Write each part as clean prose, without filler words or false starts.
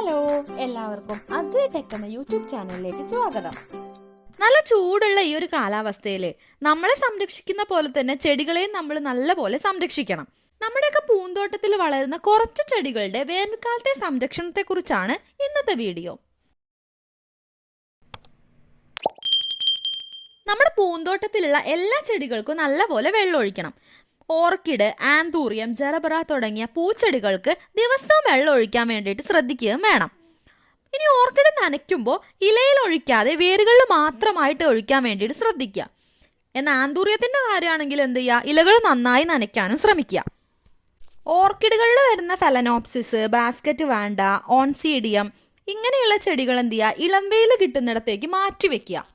Hello, എല്ലാവർക്കും agri-tech എന്ന YouTube ചാനലിലേക്ക് സ്വാഗതം. നല്ല ചൂടുള്ള ഈ ഒരു കാലാവസ്ഥയിൽ നമ്മളെ സംരക്ഷിക്കുന്ന പോലെ തന്നെ ചെടികളെയും നമ്മൾ നല്ലപോലെ സംരക്ഷിക്കണം. നമ്മുടെയൊക്കെ പൂന്തോട്ടത്തിൽ വളരുന്ന കുറച്ച് ചെടികളുടെ വേനൽക്കാലത്തെ സംരക്ഷണത്തെ കുറിച്ചാണ് ഇന്നത്തെ വീഡിയോ. നമ്മുടെ പൂന്തോട്ടത്തിലുള്ള എല്ലാ ചെടികൾക്കും നല്ലപോലെ വെള്ളം ഒഴിക്കണം. ഓർക്കിഡ്, ആന്തൂറിയം, ജറബറ തുടങ്ങിയ പൂച്ചെടികൾക്ക് ദിവസവും വെള്ളം ഒഴിക്കാൻ വേണ്ടിയിട്ട് ശ്രദ്ധിക്കുകയും വേണം. ഇനി ഓർക്കിഡ് നനയ്ക്കുമ്പോൾ ഇലയിൽ ഒഴിക്കാതെ വേരുകളിൽ മാത്രമായിട്ട് ഒഴിക്കാൻ വേണ്ടിയിട്ട് ശ്രദ്ധിക്കുക. എന്നാൽ ആന്തൂറിയത്തിൻ്റെ കാര്യമാണെങ്കിൽ എന്ത് ചെയ്യുക, ഇലകൾ നന്നായി നനയ്ക്കാനും ശ്രമിക്കുക. ഓർക്കിഡുകളിൽ വരുന്ന ഫെലനോപ്സിസ്, ബാസ്ക്കറ്റ് വാണ്ട, ഓൺസീഡിയം ഇങ്ങനെയുള്ള ചെടികൾ എന്ത് ചെയ്യുക, ഇളം വെയിൽ കിട്ടുന്നിടത്തേക്ക് മാറ്റി വെക്കുക.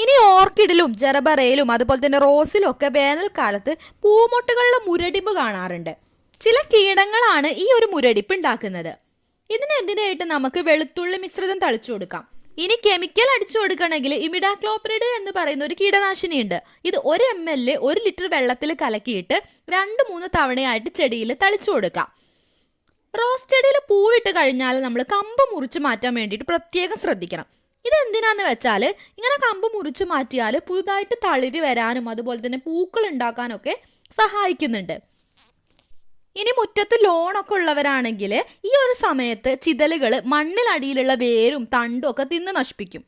ഇനി ഓർക്കിഡിലും ജറബറയിലും അതുപോലെ തന്നെ റോസിലും ഒക്കെ വേനൽക്കാലത്ത് പൂമൊട്ടുകളിലെ മുരടിപ്പ് കാണാറുണ്ട്. ചില കീടങ്ങളാണ് ഈ ഒരു മുരടിപ്പ് ഉണ്ടാക്കുന്നത്. ഇതിനെതിരായിട്ട് നമുക്ക് വെളുത്തുള്ളി മിശ്രിതം തളിച്ചു കൊടുക്കാം. ഇനി കെമിക്കൽ അടിച്ചു കൊടുക്കണമെങ്കിൽ ഇമിഡാക്ലോപ്രിഡ് എന്ന് പറയുന്ന ഒരു കീടനാശിനി ഉണ്ട്. ഇത് 1 ml 1 ലിറ്റർ വെള്ളത്തിൽ കലക്കിയിട്ട് 2-3 തവണയായിട്ട് ചെടിയിൽ തളിച്ചു കൊടുക്കാം. റോസ് ചെടിയിൽ പൂവിട്ട് കഴിഞ്ഞാൽ നമ്മൾ കമ്പ് മുറിച്ച് മാറ്റാൻ വേണ്ടിയിട്ട് പ്രത്യേകം ശ്രദ്ധിക്കണം. ഇതെന്തിനാന്ന് വെച്ചാൽ ഇങ്ങനെ കമ്പ് മുറിച്ച് മാറ്റിയാൽ പുതുതായിട്ട് തളിര് വരാനും അതുപോലെ തന്നെ പൂക്കൾ ഉണ്ടാക്കാനൊക്കെ സഹായിക്കുന്നുണ്ട്. ഇനി മുറ്റത്ത് ലോണൊക്കെ ഉള്ളവരാണെങ്കിൽ ഈ ഒരു സമയത്ത് ചിതലുകൾ മണ്ണിലടിയിലുള്ള വേരും തണ്ടും ഒക്കെ തിന്ന് നശിപ്പിക്കും.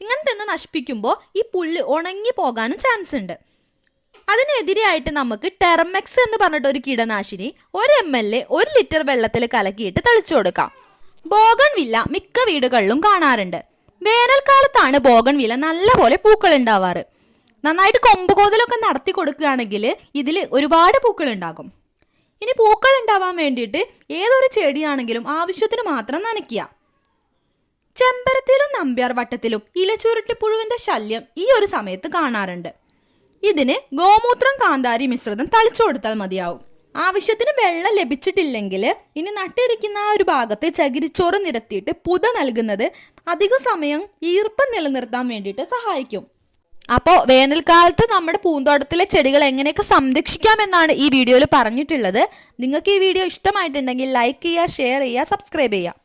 ഇങ്ങനെ തിന്ന് നശിപ്പിക്കുമ്പോൾ ഈ പുല്ല് ഉണങ്ങി പോകാനും ചാൻസ് ഉണ്ട്. അതിനെതിരെയായിട്ട് നമുക്ക് ടെർമെക്സ് എന്ന് പറഞ്ഞിട്ട് ഒരു കീടനാശിനി 1 ml 1 ലിറ്റർ വെള്ളത്തിൽ കലക്കിയിട്ട് തളിച്ചു കൊടുക്കാം. ബോഗൺവില്ല മിക്ക വീടുകളിലും കാണാറുണ്ട്. വേനൽക്കാലത്താണ് ബോഗൺവില്ല നല്ലപോലെ പൂക്കൾ ഉണ്ടാവാറ്. നന്നായിട്ട് കൊമ്പ് കോതലൊക്കെ നടത്തി കൊടുക്കുകയാണെങ്കിൽ ഇതിൽ ഒരുപാട് പൂക്കൾ ഉണ്ടാകും. ഇനി പൂക്കൾ ഉണ്ടാവാൻ വേണ്ടിയിട്ട് ഏതൊരു ചെടിയാണെങ്കിലും ആവശ്യത്തിന് മാത്രം നനയ്ക്കുക. ചെമ്പരത്തിയിലും നമ്പ്യാർ വട്ടത്തിലും ഇലച്ചുരുട്ടിപ്പുഴുവിന്റെ ശല്യം ഈ ഒരു സമയത്ത് കാണാറുണ്ട്. ഇതിന് ഗോമൂത്രം കാന്താരി മിശ്രിതം തളിച്ചു കൊടുത്താൽ മതിയാവും. ആവശ്യത്തിന് വെള്ളം ലഭിച്ചിട്ടില്ലെങ്കിൽ ഇനി നട്ടിരിക്കുന്ന ആ ഒരു ഭാഗത്ത് ചകിരിച്ചോറ് നിരത്തിയിട്ട് പുത നൽകുന്നത് അധിക സമയം ഈർപ്പം നിലനിർത്താൻ വേണ്ടിയിട്ട് സഹായിക്കും. അപ്പോൾ വേനൽക്കാലത്ത് നമ്മുടെ പൂന്തോട്ടത്തിലെ ചെടികൾ എങ്ങനെയൊക്കെ സംരക്ഷിക്കാമെന്നാണ് ഈ വീഡിയോയിൽ പറഞ്ഞിട്ടുള്ളത്. നിങ്ങൾക്ക് ഈ വീഡിയോ ഇഷ്ടമായിട്ടുണ്ടെങ്കിൽ ലൈക്ക് ചെയ്യുക, ഷെയർ ചെയ്യുക, സബ്സ്ക്രൈബ് ചെയ്യുക.